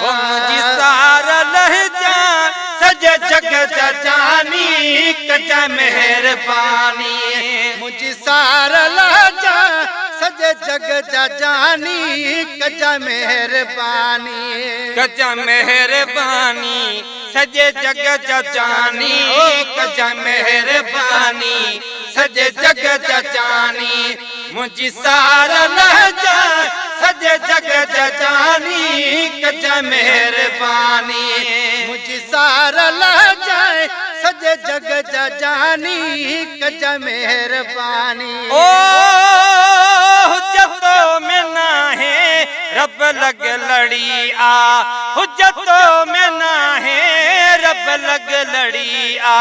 मुझी सारा लहजा सजे जग जानी कजा मेहरबानी मुझी सारा लहजा सजे जग जानी कजा मेहरबानी कजा मेहरबानी सजे जग जानी कजा मेहरबानी सजे जग जानी मुझी सारा लहजा सजे जग जानी कजा मेहरबानी मुझी सारा लहजा सजे जग जानी कजा मेहरबानी ओ हुज्जतों में ना है रब लग लड़ी आ हुज्जतों में ना है रब लग लड़ी आ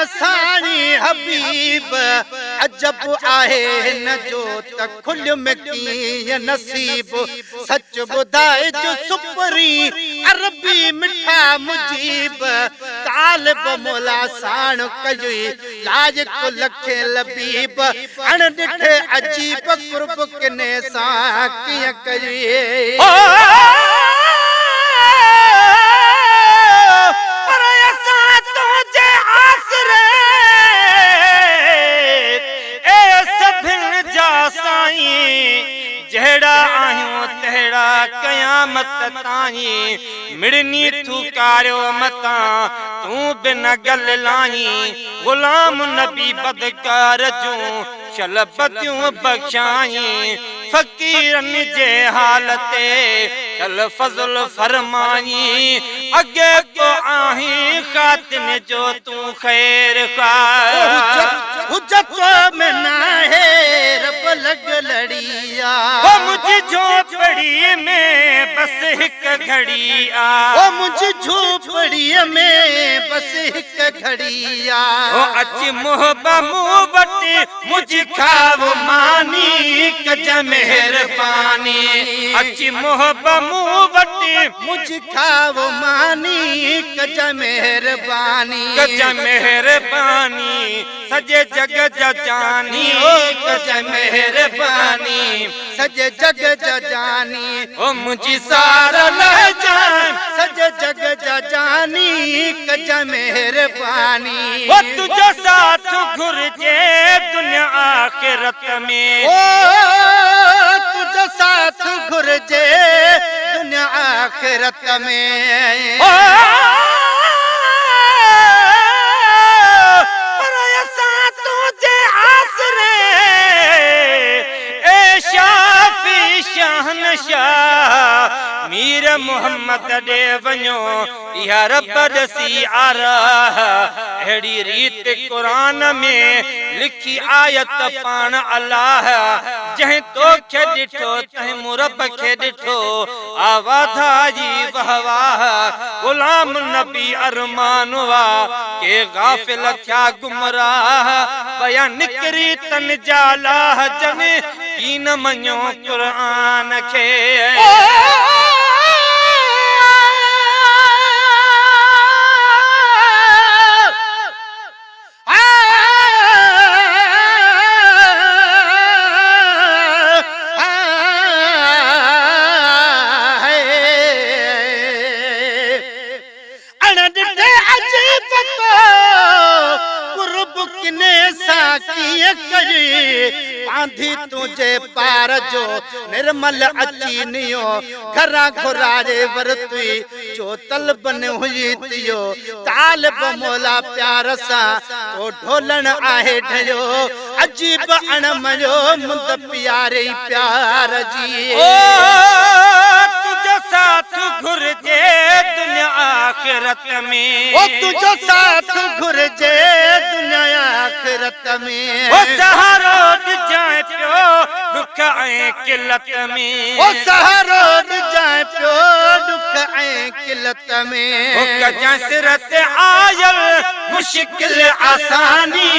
सारी हबीब अजब आहे न जो त खुल में की नसीब सच बुधाए जो सुपरी अरबी मिठा मुजीब तालिब मोला साण कयुई लाज को लखे लबीब अण ॾिठे अजीब कुर्ब किने सां कीअं कयुई जहिड़ा आहियूं तहिड़ा क़यामत ताईं मिड़नी तूं कारियो मतां तूं बिन गल लाई ग़ुलाम नबी बदकार जूं शलबतियूं बख्शाई फ़कीरनि जे हालते चल फज़ल फरमाई अगे को आहीं खातिन जो तूं ख़ैर हुज्जत में ना है रब लग लड़िया मुझी झोपड़ी में बस हिक घड़ी आ मुझी झोपड़ी में बस हिक घड़ी आ अच मोहबा मुँह बटे मुझी खाव मानी कज मेहरबानी अच मोहबा मुँह बटे मुझी खाव मानी कज मेहरबानी सजे जग जानी कज मेहरबानी सजे जग जानी ओ मुझी सारा लहजा सजे जग जानी कज मेहरबानी ओ तुझो साथ घुरजे दुनिया आखिरत में ओ तुझो साथ घुरजे दुनिया आखिरत में मीर मोहम्मद दे वञो इहा रब दसी आराह अहिड़ी रीत कुरान में लिखी आयत पाण अल्लाह जंहिं तोखे ॾिठो तंहिं मूं रब खे ॾिठो आवाधा जी वाह ग़ुलाम नबी अरमान वा के गाफ़िल थिया गुमराह बया निकरी तन जालाह जन की न मञो क़ुरान खे आंधी तुझे पार जो निर्मल अची नियो घरा घुरारे वरतुई जो तलबन हुई तियो तालिब मोला प्यार सा तो ढोलन आहे ढयो अजीब अणमयो मुंद प्यारे प्यार जी तुझो साथ घुरजे दुनिया आखिरत में ओ तुझो साथ घुरजे दुनिया आखिरत में ओ सहारो जाए पियो दुख ऐं किलत में ओ सहारो जाए पियो दुख ऐं किलत ओ में कजा सिरत आयल मुश्किल आसानी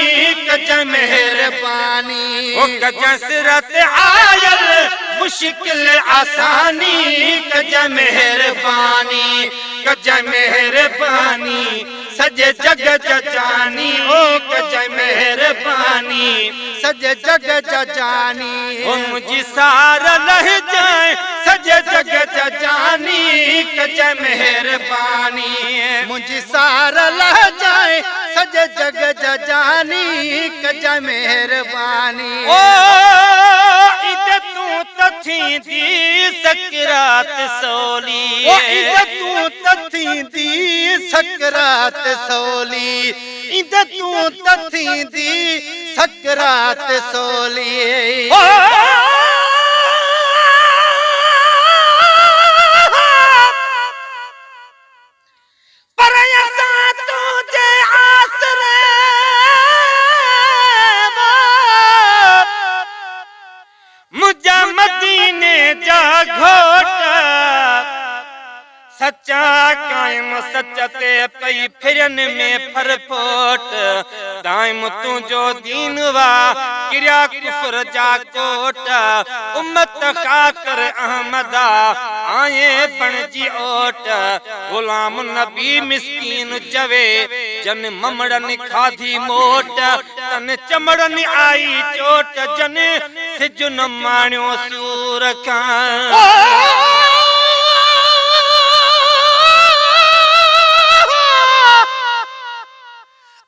कजा मेहरबानी ओ कजा सिरत आयल मुश्किल आसानी कजा मेहरबानी कजा मेहरबानी सजे जग जजानी ओ कजा मेहरबानी सजे जग जजानी ओ मुझी सार लह जाए सजे जग जजानी कजा मेहरबानी मुझी सार लह जाए सजे जग जजानी कजा मेहरबानी ओ इद तू तथी दी सकरात सोली ओ इद तू तथी दी सकरात सोली इद तू तथी दी सकरात सोली ओ पर असा तुझे आसरे मुझा मदीने जा घोट सच्चा कायम सच ते पई फिरन में फरफोट दाइम तुझो दीन वा किरिया कुफर जा कोट उम्मत खाकर अहमदा आए बनजी ओट गुलाम नबी मिस्कीन जवे जन ममड़न खाधी मोट तन चमड़न आई चोट जन सिजुन माण्यो सूर खां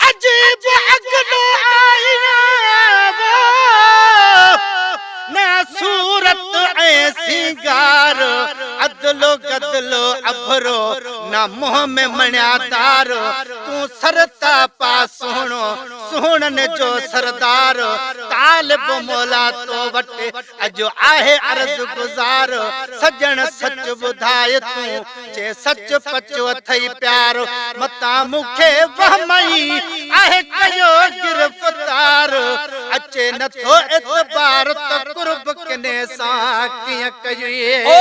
अजीब अगलो आईना वो ना सूरत ऐसी गार अदलो गदलो अभरो ना मुँह में मण्यादार तू सरता पा सुनो सुहणन जो सरदार तालिब मौला तो वटे अजो आहे अर्ज गुजार सजन सच बुधाए तू जे सच पचो थई प्यार मता मुखे वहमई आहे कयो गिरफ्तार अचे नथो एतबार त कुर्ब कने सा किया कयूए ओ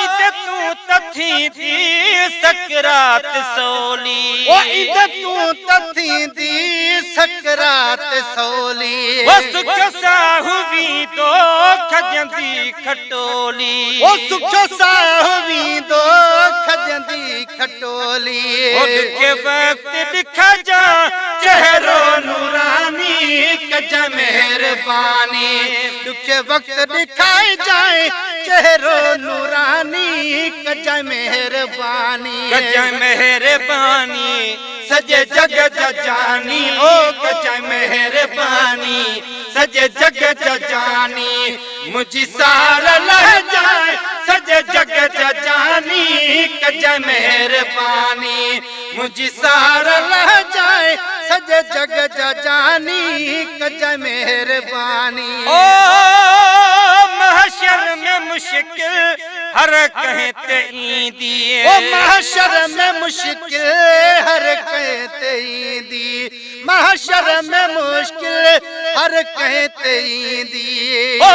इद तू तथी थी सकरात सोली ओ इद तू तथी दी सकरात सोली वो सुख सा हुई तो खजंदी खटोली ओ सुख सा हुई दो खजंदी खटोली ओ के वक्त दिखा जा चेहरो नूरानी कजा मेहरबानी दुखे वक्त दिखाई जाए चेहरो नूरानी कजा मेहरबानी कजा मेहरबानी सजे जग जजानी ओ कजा मेहरबानी सजे जग जजानी मुझी सार लह जाए सजे जग जजानी कजा मेहरबानी मुझी सार लह जाए सजे जग जजानी कजा मेहरबानी ओ महशर में मुश्किल हर कहते ईदी ओ महशर में मुश्किल हर कहते ईदी महशर में मुश्किल हर कहते ईदी ओ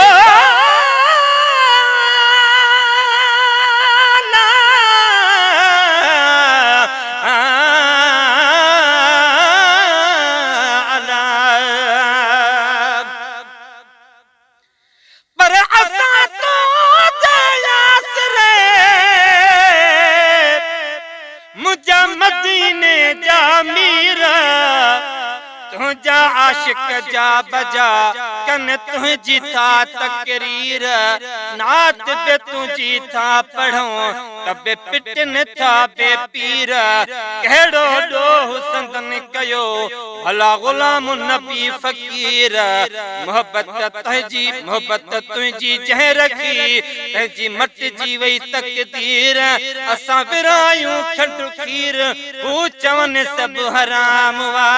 मदीने जा मीरा तुझा आशिक जा बजा कन तुझी था तकरीर नात बे तुझी था पढ़ो तबे पिटन था बे पीर कहिड़ो डोह संदन कयो भला गुलाम नबी फकीर मोहब्बत तुझी जह रखी तंहिंजी मटिजी वई तकदीर असां विरायूं खंड खीर हू चवन सब हराम वा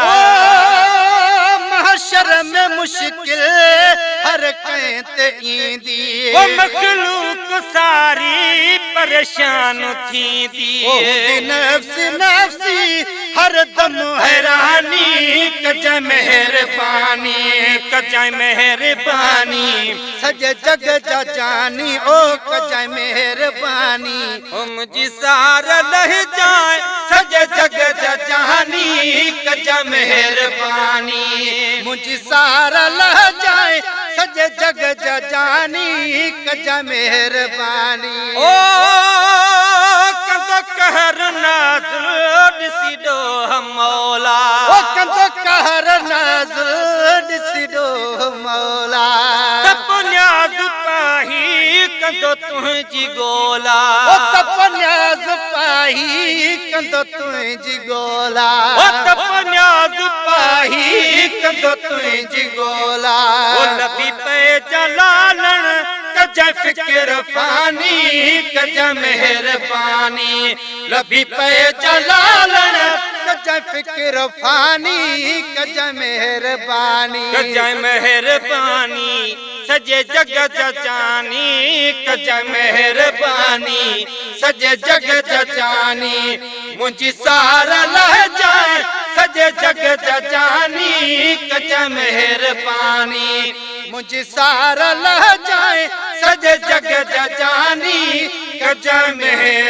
महशर में मुश्किल हर कहते ईंदी वो मखलूक सारी परेशान थी दी नफ्सी नफ्सी हर दम हैरानी कज मेहरबानी कज मेहरबानी सजे जग जा जानी ओ कज मेहरबानी ओ मुझी सार लह जाए सजे जग जा जानी कज मेहरबानी मुझी सारा लह जाए सजे जग जा जानी कज मेहरबानी ओ कंदो कहर नाज़ ॾिसिडो मौला ओ कंदो कहर नाज़ ॾिसिडो मौला तपन्याज़ पाही कंदो तुंहिंजी गोला ओ तपन्याज़ पाही कंदो तुंहिंजी गोला ओ तपन्याज़ पाही कंदो तुंहिंजी गोला ओ लबी पे जलालण कज फिक्र फानी कज मेहरबानी लबी पे जलालण कज फिक्र फानी कज मेहरबानी कज मेहरबानी सजे जग जानी कज मेहरबानी सजे जग जानी मुझी सारा लह जाए सजे जग जानी कज मेहरबानी मुझी सारा लह जाए सजे जग जानी कज मेहरबानी